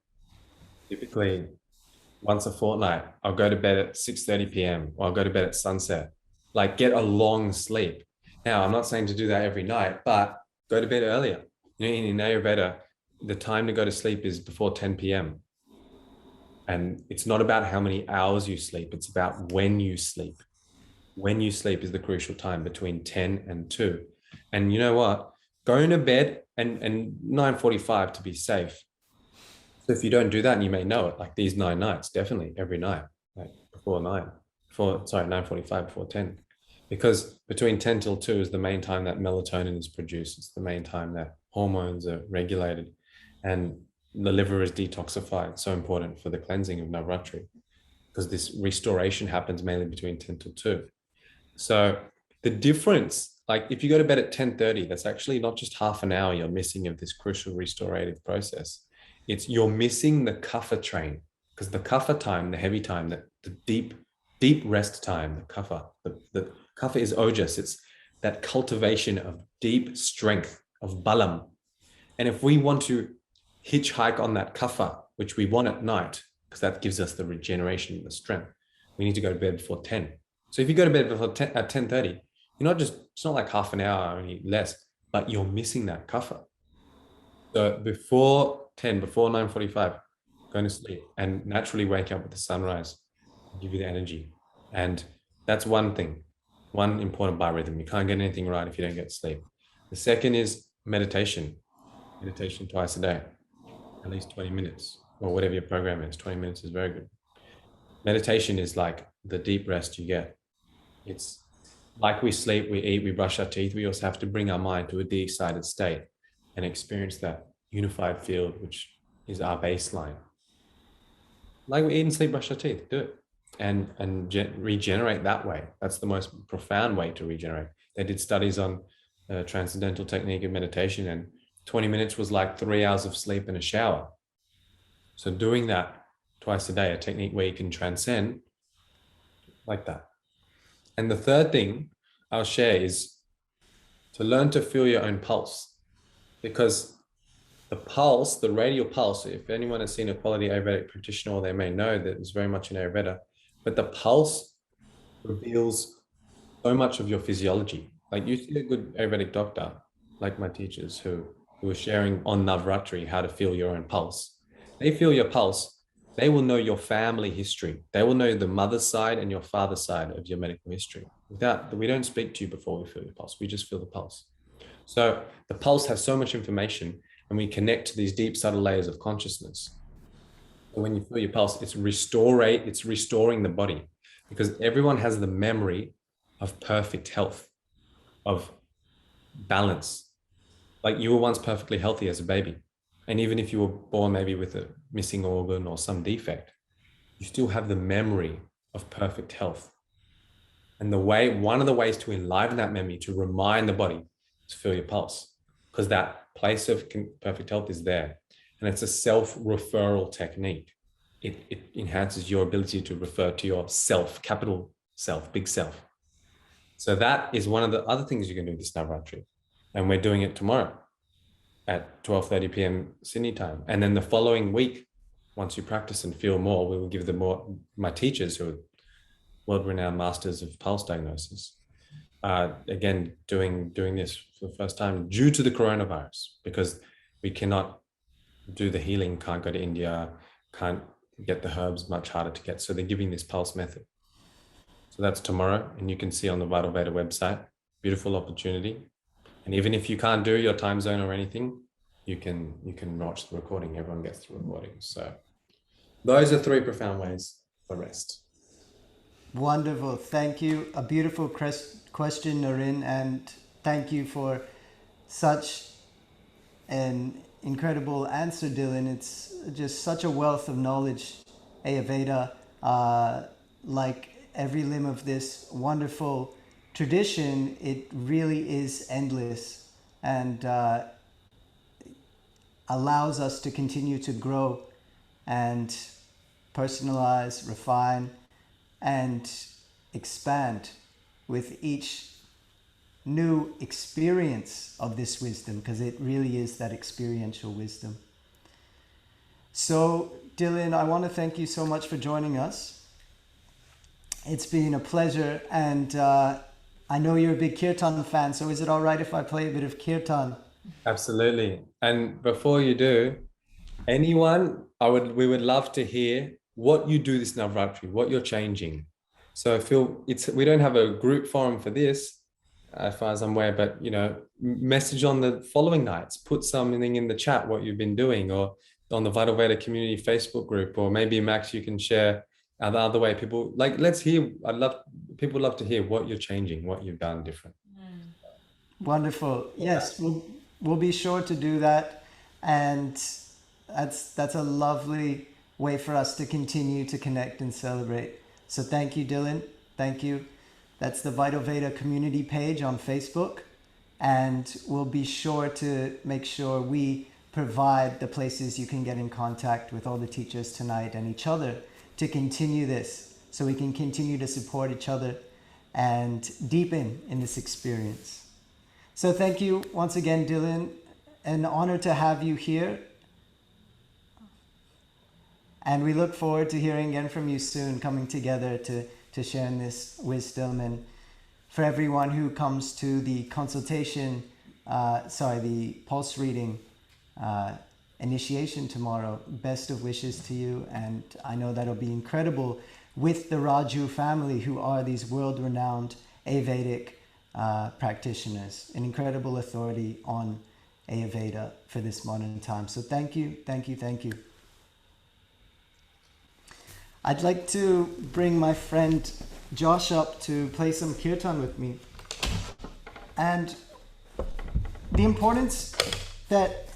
typically once a fortnight. I'll go to bed at 6:30 p.m. or I'll go to bed at sunset. Like get a long sleep. Now, I'm not saying to do that every night, but go to bed earlier. In Ayurveda, the time to go to sleep is before 10 p.m. And it's not about how many hours you sleep. It's about when you sleep. When you sleep is the crucial time, between 10 and 2. And you know what? Going to bed and 9:45 to be safe. So if you don't do that, and you may know it, like these 9 nights, definitely every night, like before 9:45 before 10. Because between 10 till 2 is the main time that melatonin is produced. It's the main time that hormones are regulated and the liver is detoxified. So important for the cleansing of Navratri, because this restoration happens mainly between 10 till 2. So the difference, like if you go to bed at 10:30, that's actually not just half an hour you're missing of this crucial restorative process. It's you're missing the kapha train, because the kapha time, the heavy time, the deep rest time, the kapha is ojas. It's that cultivation of deep strength, of balam. And if we want to hitchhike on that kapha, which we want at night, because that gives us the regeneration and the strength, we need to go to bed before 10. So if you go to bed before 10, at 10:30, it's not like half an hour, only less, but you're missing that kapha. So before 10, before 9:45, going to sleep and naturally wake up with the sunrise, give you the energy. And that's one thing, one important biorhythm. You can't get anything right if you don't get sleep. The second is meditation. Meditation twice a day, at least 20 minutes, or whatever your program is. 20 minutes is very good. Meditation is like the deep rest you get. It's like we sleep, we eat, we brush our teeth. We also have to bring our mind to a de-excited state and experience that unified field, which is our baseline. Like we eat and sleep, brush our teeth, do it. And regenerate that way. That's the most profound way to regenerate. They did studies on transcendental technique of meditation, and 20 minutes was like 3 hours of sleep and a shower. So doing that twice a day, a technique where you can transcend like that. And the third thing I'll share is to learn to feel your own pulse, because the pulse, the radial pulse, if anyone has seen a quality Ayurvedic practitioner, they may know that it's very much in Ayurveda, but the pulse reveals so much of your physiology. Like you see a good Ayurvedic doctor, like my teachers who are sharing on Navratri how to feel your own pulse. They feel your pulse. They will know your family history. They will know the mother's side and your father's side of your medical history. We don't speak to you before we feel your pulse. We just feel the pulse. So the pulse has so much information, and we connect to these deep, subtle layers of consciousness. And when you feel your pulse, it's restoring the body, because everyone has the memory of perfect health, of balance. Like you were once perfectly healthy as a baby. And even if you were born maybe with a missing organ or some defect, you still have the memory of perfect health. And one of the ways to enliven that memory, to remind the body, to feel your pulse, because that place of perfect health is there. And it's a self-referral technique. It enhances your ability to refer to your self, capital self, big self. So that is one of the other things you can do this Navratri. And we're doing it tomorrow at 12:30 p.m. Sydney time. And then the following week, once you practice and feel more, we will give them more, my teachers who are world-renowned masters of pulse diagnosis, again, doing this for the first time due to the coronavirus, because we cannot do the healing, can't go to India, can't get the herbs, much harder to get. So they're giving this pulse method. So that's tomorrow, and you can see on the Vital Veda website, beautiful opportunity. And even if you can't do your time zone or anything, you can watch the recording. Everyone gets the recording. So those are 3 profound ways for rest. Wonderful. Thank you. A beautiful question, Naren, and thank you for such an incredible answer, Dylan. It's just such a wealth of knowledge, Ayurveda, like every limb of this wonderful tradition, it really is endless and allows us to continue to grow and personalize, refine, and expand with each new experience of this wisdom, because it really is that experiential wisdom. So, Dylan, I want to thank you so much for joining us. It's been a pleasure, and I know you're a big Kirtan fan, so is it all right if I play a bit of Kirtan? Absolutely. And before you do, anyone, we would love to hear what you do this Navratri, what you're changing. So we don't have a group forum for this, as far as I'm aware, but message on the following nights, put something in the chat, what you've been doing, or on the Vital Veda community Facebook group, or maybe Max, you can share the other way. People let's hear. People love to hear what you're changing, what you've done different. Wonderful. Yes, we'll be sure to do that, and that's a lovely way for us to continue to connect and celebrate. So thank you, Dylan. Thank you. That's the Vital Veda community page on Facebook, and we'll be sure to make sure we provide the places you can get in contact with all the teachers tonight and each other to continue this, so we can continue to support each other and deepen in this experience. So thank you once again, Dylan. An honor to have you here. And we look forward to hearing again from you soon, coming together to share in this wisdom. And for everyone who comes to the consultation, the pulse reading initiation tomorrow, best of wishes to you. And I know that'll be incredible with the Raju family, who are these world-renowned Ayurvedic practitioners, an incredible authority on Ayurveda for this modern time. So thank you, thank you, thank you. I'd like to bring my friend Josh up to play some kirtan with me. And the importance that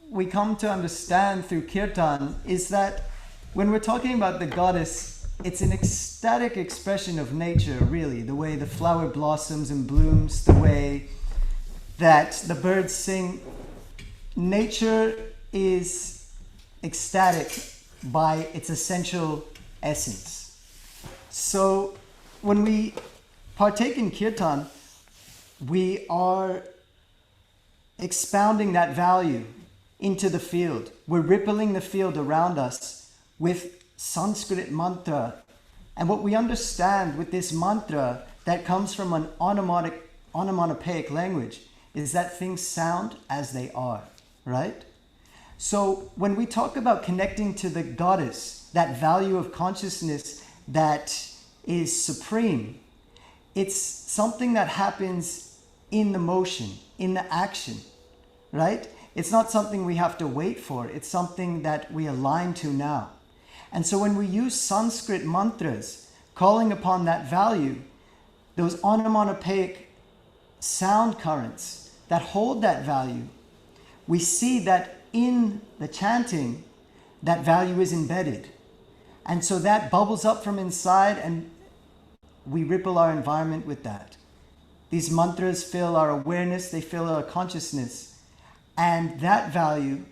we come to understand through kirtan is that when we're talking about the goddess, it's an ecstatic expression of nature, really. The way the flower blossoms and blooms, the way that the birds sing. Nature is ecstatic by its essential essence. So when we partake in kirtan, we are expounding that value into the field. We're rippling the field around us with Sanskrit mantra. And what we understand with this mantra that comes from an onomatopoeic language is that things sound as they are, right? So when we talk about connecting to the goddess, that value of consciousness that is supreme, it's something that happens in the motion, in the action, right? It's not something we have to wait for. It's something that we align to now. And so when we use Sanskrit mantras, calling upon that value, those onomatopoeic sound currents that hold that value, we see that in the chanting, that value is embedded. And so that bubbles up from inside, and we ripple our environment with that. These mantras fill our awareness, they fill our consciousness. And that value,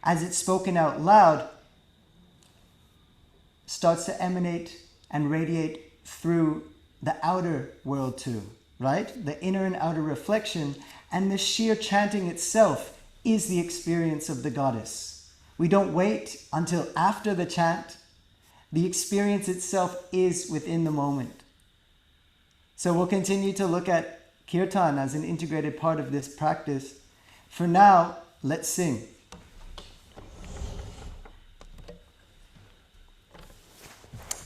as it's spoken out loud, starts to emanate and radiate through the outer world too, right? The inner and outer reflection, and the sheer chanting itself is the experience of the goddess. We don't wait until after the chant. The experience itself is within the moment. So we'll continue to look at kirtan as an integrated part of this practice. For now, let's sing.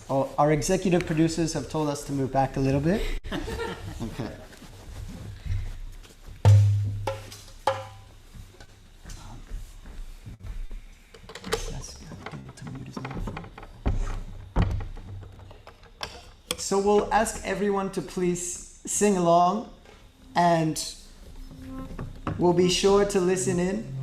Oh, our executive producers have told us to move back a little bit. Okay. So we'll ask everyone to please sing along, and we'll be sure to listen in.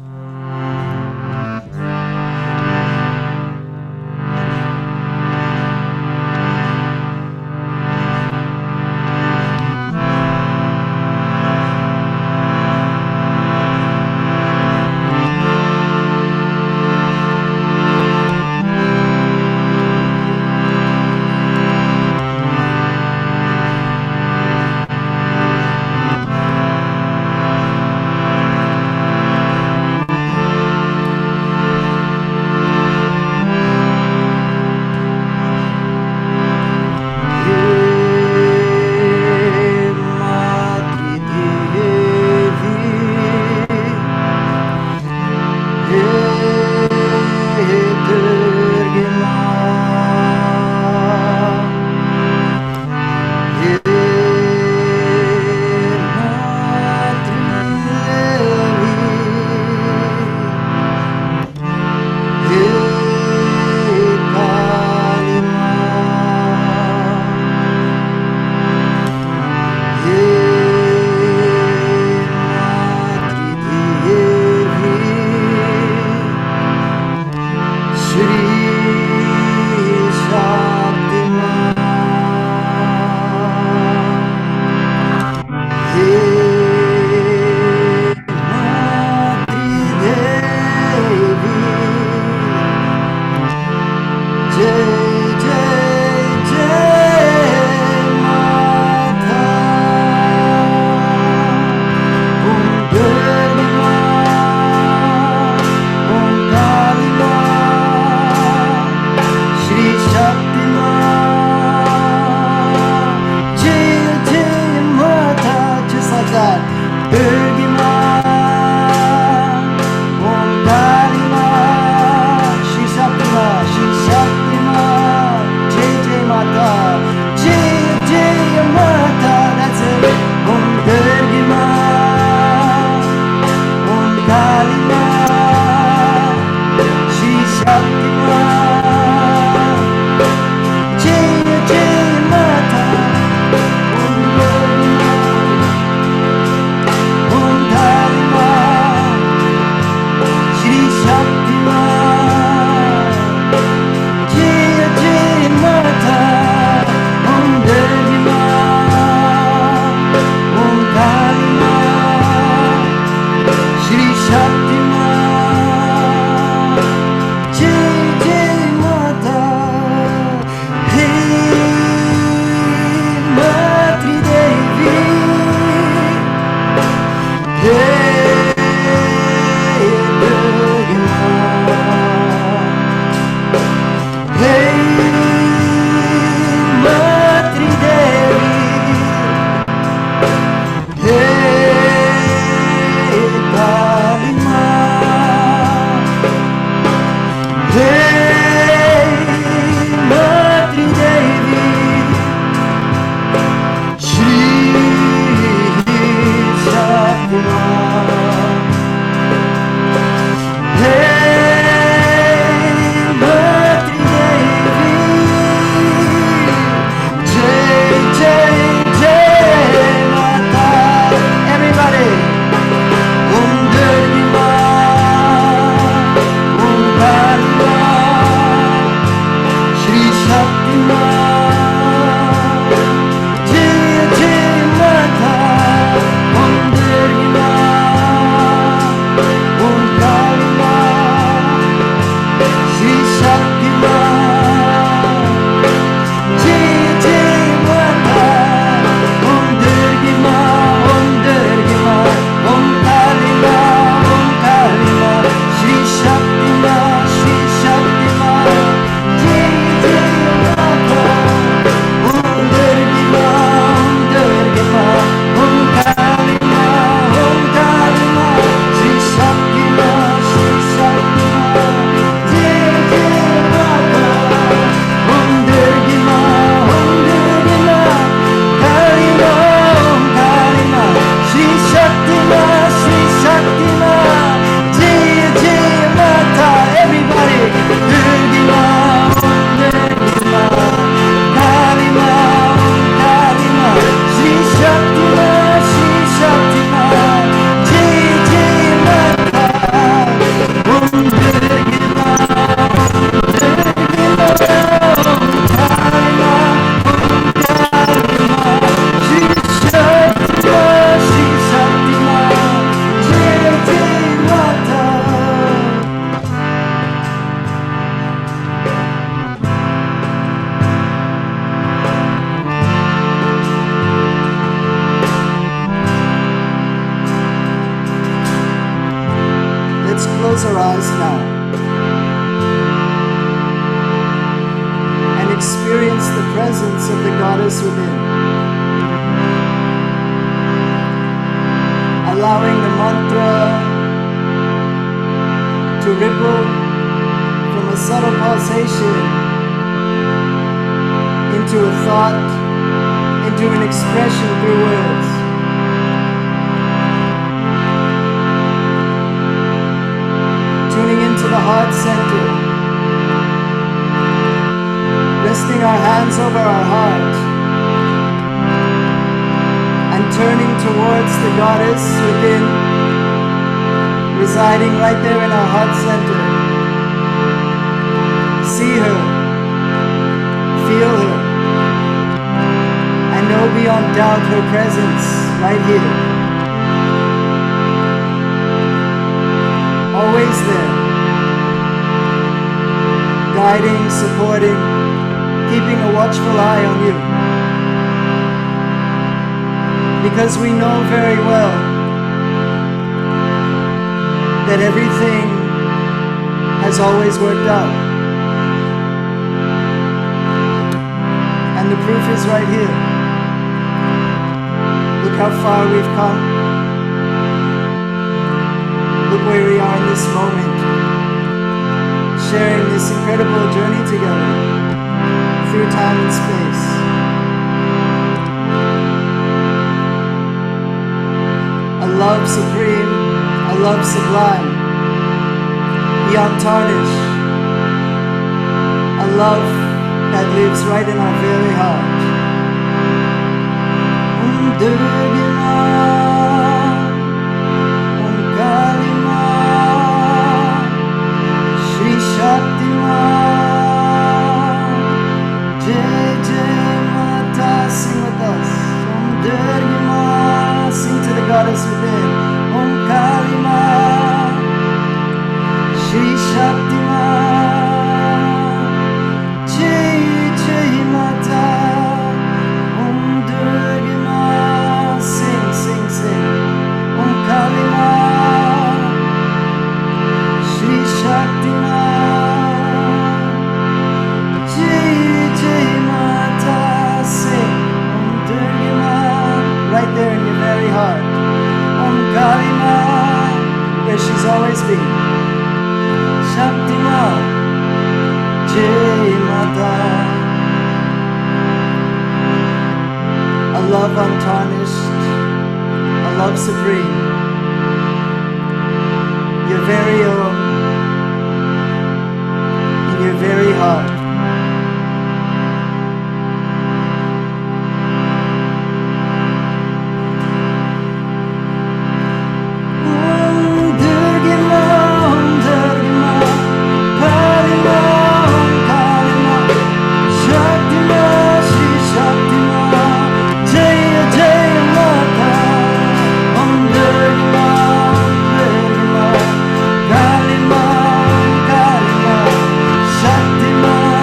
goddess within. Allowing the mantra to ripple from a subtle pulsation into a thought, into an expression through words. Tuning into the heart center, resting our hands over our heart, and turning towards the goddess within, residing right there in our heart center. See her, feel her, and know beyond doubt her presence right here. Always there, guiding, supporting, keeping a watchful eye on you. Because we know very well that everything has always worked out. And the proof is right here. Look how far we've come. Look where we are in this moment, sharing this incredible journey together through time and space. A love supreme, a love sublime, beyond tarnish, a love that lives right in our very heart. Sing with us. Sing to the goddess within. Om Kalima, Shri Shakti Ma, Jai Jai Mata, Om Durga Ma. Sing, sing, sing. Om Kalima, Shri Shakti Ma, Jai Jai Mata. Sing. Right there in your very heart. Om Kalima, where she's always been. Shakti Ma, Jai Mata. A love untarnished, a love supreme. Your very own, in your very heart. Shakti Ma,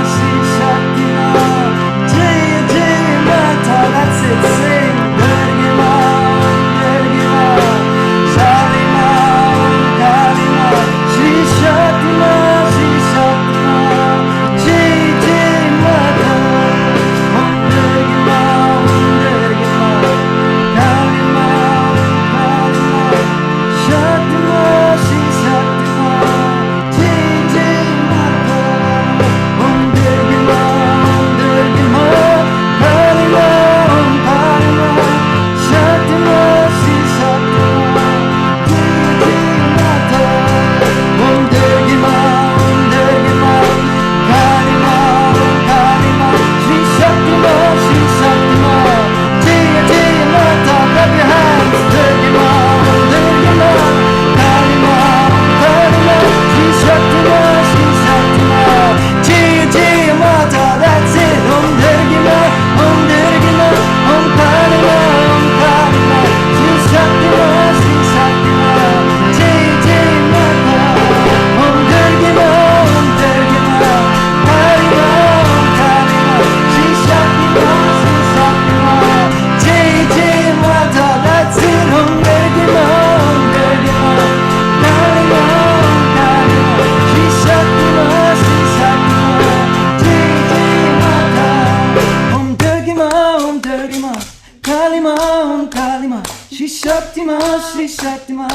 Durga Ma, Kali Ma, Om Kali Ma, Shri Shakti Ma, Shri Shakti Ma,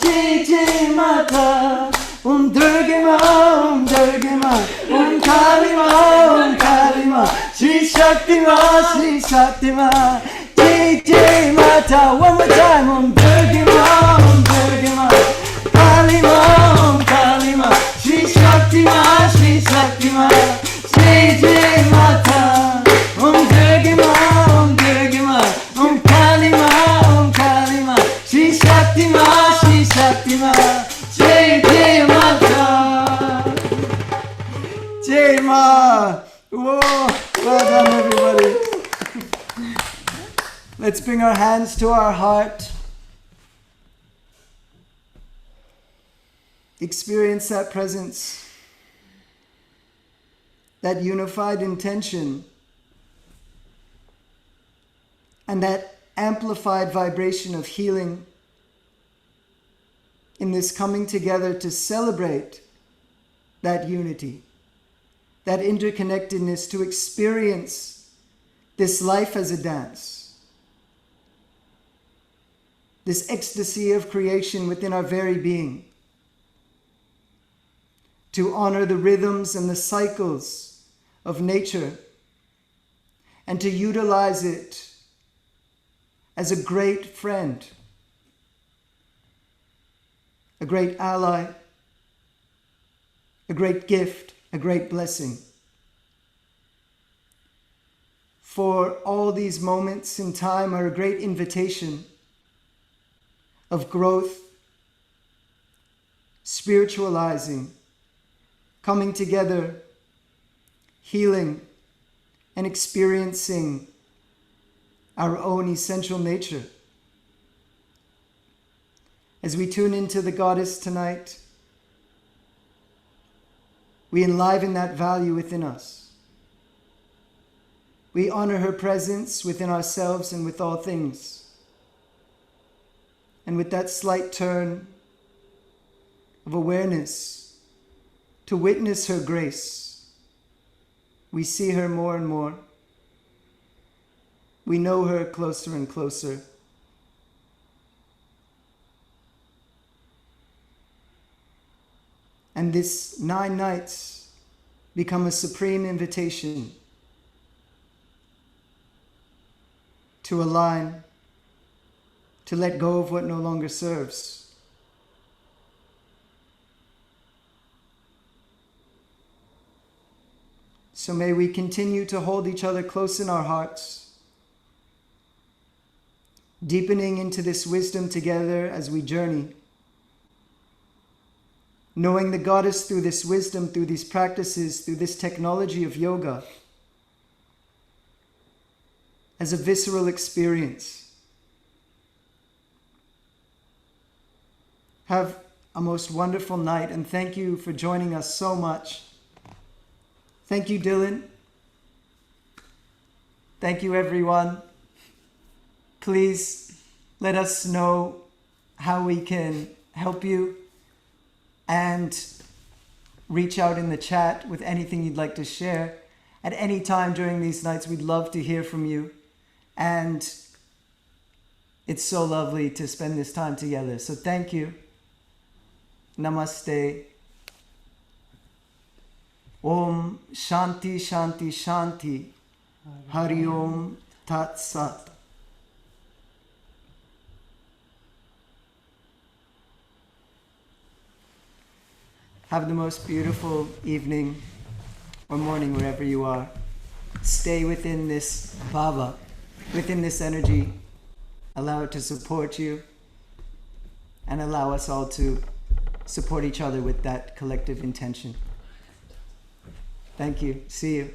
Jai Jai Mata, Om Durga Ma, Om Durga Ma, Om Kali Ma, Om Kali Ma, Shri Shakti Ma, Shri Shakti Ma, Jai Jai Mata. One more time, Om Durga Ma, Om Durga Ma, Kali Ma, Om Kali Ma, Shri Shakti Ma, Shri Shakti Ma, Jai Jai Mata. Om Durga Ma, Om Durga Ma, Om Kali Ma, Om Kali Ma, Shri Shakti Ma, Shri Shakti Ma, Jai Jai Mata. Jai Ma. Whoa, well done everybody. Let's bring our hands to our heart. Experience that presence, that unified intention, and that amplified vibration of healing in this coming together to celebrate that unity, that interconnectedness, to experience this life as a dance, this ecstasy of creation within our very being, to honor the rhythms and the cycles of nature, and to utilize it as a great friend, a great ally, a great gift, a great blessing. For all these moments in time are a great invitation of growth, spiritualizing, coming together, healing, and experiencing our own essential nature. As we tune into the Goddess tonight, we enliven that value within us. We honor her presence within ourselves and with all things. And with that slight turn of awareness, to witness her grace, we see her more and more. We know her closer and closer. And this 9 nights become a supreme invitation to align, to let go of what no longer serves. So may we continue to hold each other close in our hearts, deepening into this wisdom together as we journey, knowing the Goddess through this wisdom, through these practices, through this technology of yoga, as a visceral experience. Have a most wonderful night, and thank you for joining us so much. Thank you, Dylan. Thank you, everyone. Please let us know how we can help you, and reach out in the chat with anything you'd like to share. At any time during these nights, we'd love to hear from you. And it's so lovely to spend this time together. So thank you. Namaste. Om Shanti Shanti Shanti. Hari Om Tat Sat. Have the most beautiful evening or morning wherever you are. Stay within this bhava, within this energy. Allow it to support you, and allow us all to support each other with that collective intention. Thank you. See you.